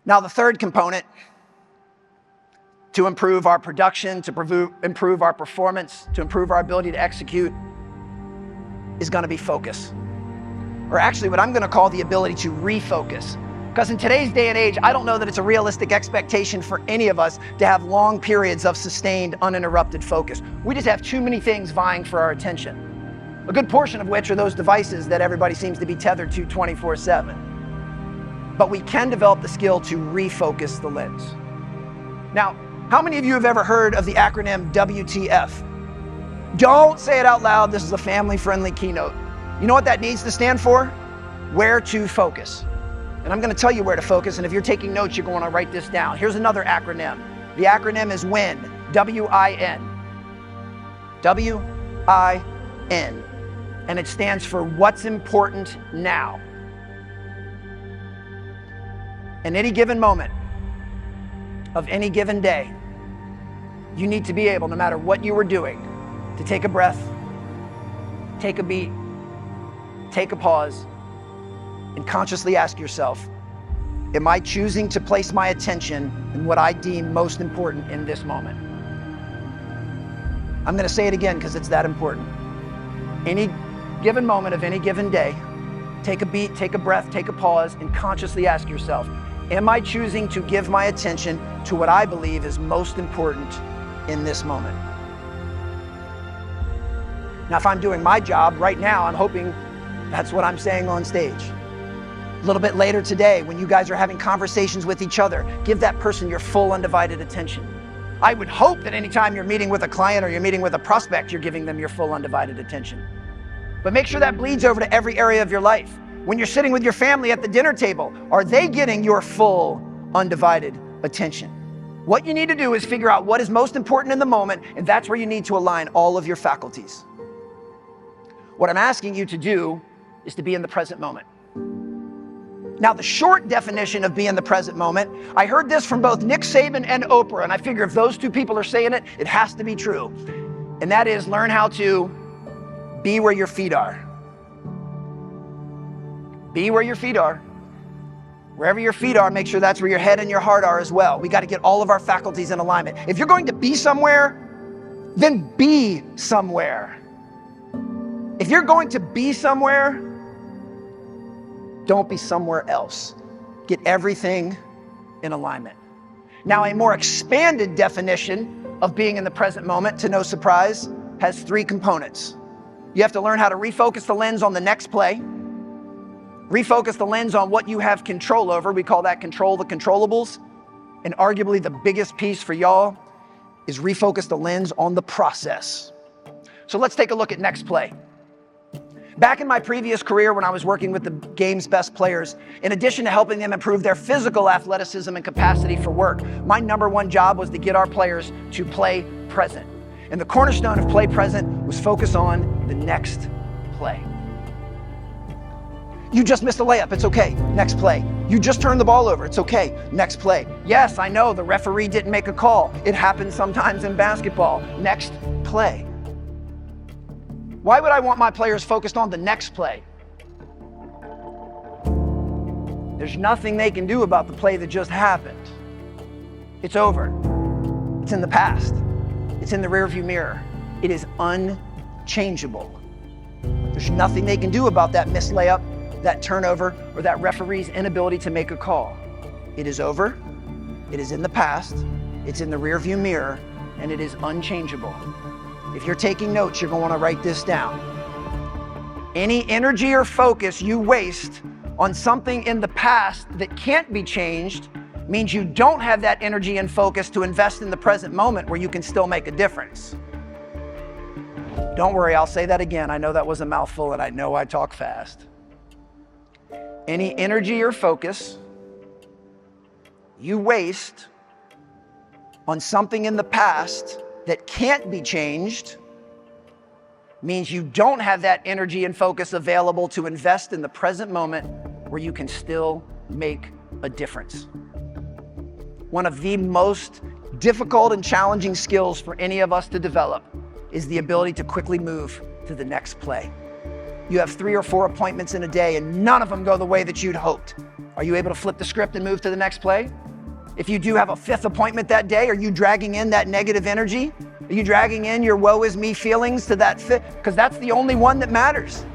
Now, the third component to improve our production, to improve our performance, to improve our ability to execute is going to be focus. Or actually what I'm going to call the ability to refocus. Because in today's day and age, I don't know that it's a realistic expectation for any of us to have long periods of sustained, uninterrupted focus. We just have too many things vying for our attention. A good portion of which are those devices that everybody seems to be tethered to 24/7. But we can develop the skill to refocus the lens. Now, how many of you have ever heard of the acronym WTF? Don't say it out loud. This is a family-friendly keynote. You know what that needs to stand for? Where to focus. And I'm going to tell you where to focus, and if you're taking notes, you're going to write this down. Here's another acronym. The acronym is WIN, W-I-N. W-I-N. And it stands for what's important now. In any given moment of any given day, you need to be able, no matter what you were doing, to take a breath, take a beat, take a pause, and consciously ask yourself, am I choosing to place my attention in what I deem most important in this moment? I'm going to say it again because it's that important. Any given moment of any given day, take a beat, take a breath, take a pause, and consciously ask yourself, am I choosing to give my attention to what I believe is most important in this moment? Now, if I'm doing my job right now, I'm hoping that's what I'm saying on stage. A little bit later today, when you guys are having conversations with each other, give that person your full undivided attention. I would hope that anytime you're meeting with a client or you're meeting with a prospect, you're giving them your full undivided attention. But make sure that bleeds over to every area of your life. When you're sitting with your family at the dinner table, are they getting your full undivided attention? What you need to do is figure out what is most important in the moment, and that's where you need to align all of your faculties. What I'm asking you to do is to be in the present moment. Now, the short definition of be in the present moment, I heard this from both Nick Saban and Oprah, and I figure if those two people are saying it, it has to be true. And that is learn how to be where your feet are. Be where your feet are. Wherever your feet are, make sure that's where your head and your heart are as well. We got to get all of our faculties in alignment. If you're going to be somewhere, then be somewhere. If you're going to be somewhere, don't be somewhere else. Get everything in alignment. Now, a more expanded definition of being in the present moment, to no surprise, has three components. You have to learn how to refocus the lens on the next play, refocus the lens on what you have control over. We call that control the controllables. And arguably the biggest piece for y'all is refocus the lens on the process. So let's take a look at next play. Back in my previous career, when I was working with the game's best players, in addition to helping them improve their physical athleticism and capacity for work, my number one job was to get our players to play present. And the cornerstone of play present was focus on the next play. You just missed a layup, it's okay, next play. You just turned the ball over, it's okay, next play. Yes, I know the referee didn't make a call. It happens sometimes in basketball. Next play. Why would I want my players focused on the next play? There's nothing they can do about the play that just happened. It's over. It's in the past. It's in the rearview mirror. It is unchangeable. There's nothing they can do about that missed layup, that turnover, or that referee's inability to make a call. It is over. It is in the past. It's in the rearview mirror, and it is unchangeable. If you're taking notes, you're going to want to write this down. Any energy or focus you waste on something in the past that can't be changed means you don't have that energy and focus to invest in the present moment where you can still make a difference. Don't worry, I'll say that again. I know that was a mouthful and I know I talk fast. Any energy or focus you waste on something in the past that can't be changed means you don't have that energy and focus available to invest in the present moment where you can still make a difference. One of the most difficult and challenging skills for any of us to develop is the ability to quickly move to the next play. You have 3 or 4 appointments in a day and none of them go the way that you'd hoped. Are you able to flip the script and move to the next play? If you do have a 5th appointment that day, are you dragging in that negative energy? Are you dragging in your woe is me feelings to that 5th? Because that's the only one that matters.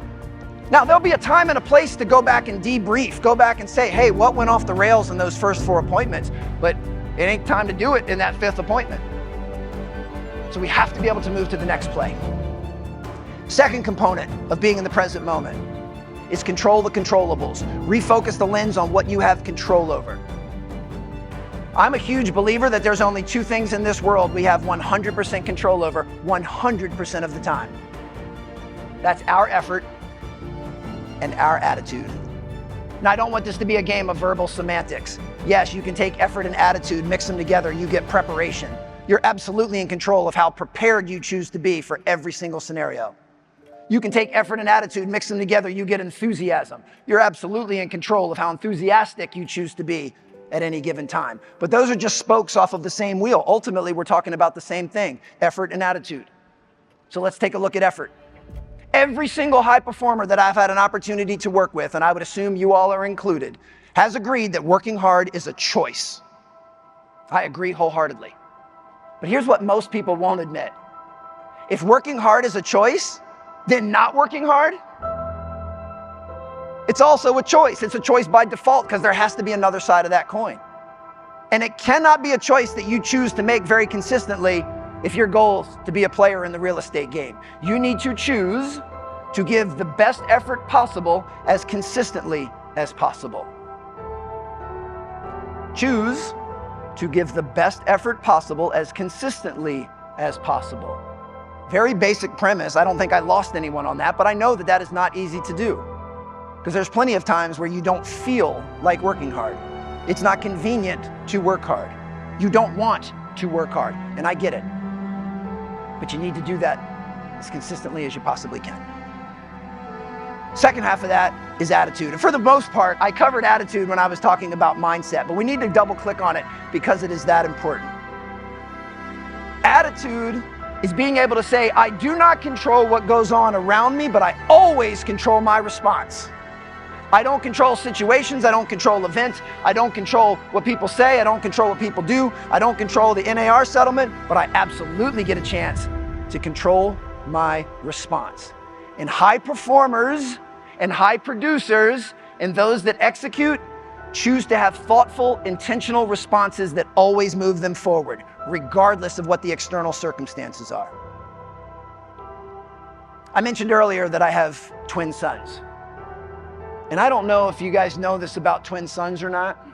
Now, there'll be a time and a place to go back and debrief, go back and say, hey, what went off the rails in those first 4 appointments? But it ain't time to do it in that 5th appointment. So we have to be able to move to the next play. Second component of being in the present moment is control the controllables. Refocus the lens on what you have control over. I'm a huge believer that there's only 2 things in this world we have 100% control over 100% of the time. That's our effort and our attitude. Now, I don't want this to be a game of verbal semantics. Yes, you can take effort and attitude, mix them together, you get preparation. You're absolutely in control of how prepared you choose to be for every single scenario. You can take effort and attitude, mix them together, you get enthusiasm. You're absolutely in control of how enthusiastic you choose to be at any given time. But those are just spokes off of the same wheel. Ultimately, we're talking about the same thing, effort and attitude. So let's take a look at effort. Every single high performer that I've had an opportunity to work with, and I would assume you all are included, has agreed that working hard is a choice. I agree wholeheartedly. But here's what most people won't admit. If working hard is a choice, then not working hard, it's also a choice. It's a choice by default because there has to be another side of that coin. And it cannot be a choice that you choose to make very consistently if your goal is to be a player in the real estate game. You need to choose to give the best effort possible as consistently as possible. Choose to give the best effort possible as consistently as possible. Very basic premise. I don't think I lost anyone on that, but I know that that is not easy to do. Because there's plenty of times where you don't feel like working hard. It's not convenient to work hard. You don't want to work hard, and I get it. But you need to do that as consistently as you possibly can. Second half of that is attitude. And for the most part, I covered attitude when I was talking about mindset, but we need to double click on it because it is that important. Attitude is being able to say, I do not control what goes on around me, but I always control my response. I don't control situations, I don't control events, I don't control what people say, I don't control what people do, I don't control the NAR settlement, but I absolutely get a chance to control my response. And high performers and high producers and those that execute choose to have thoughtful, intentional responses that always move them forward, regardless of what the external circumstances are. I mentioned earlier that I have twin sons. And I don't know if you guys know this about twin sons or not.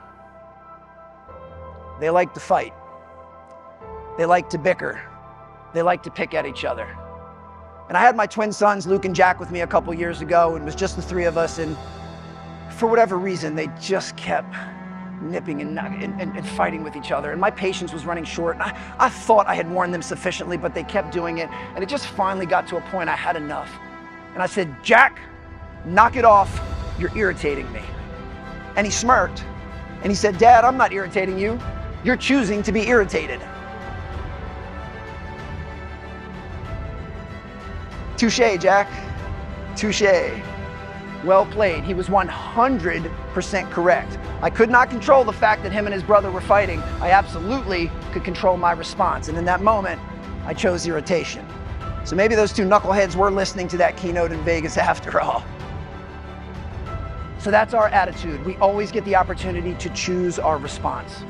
They like to fight. They like to bicker. They like to pick at each other. And I had my twin sons, Luke and Jack, with me a couple years ago, and it was just the 3 of us, and for whatever reason, they just kept nipping and fighting with each other. And my patience was running short. And I thought I had warned them sufficiently, but they kept doing it. And it just finally got to a point I had enough. And I said, Jack, knock it off. You're irritating me. And he smirked. And he said, Dad, I'm not irritating you. You're choosing to be irritated. Touché, Jack. Touché. Well played. He was 100% correct. I could not control the fact that him and his brother were fighting. I absolutely could control my response. And in that moment, I chose irritation. So maybe those 2 knuckleheads were listening to that keynote in Vegas after all. So that's our attitude. We always get the opportunity to choose our response.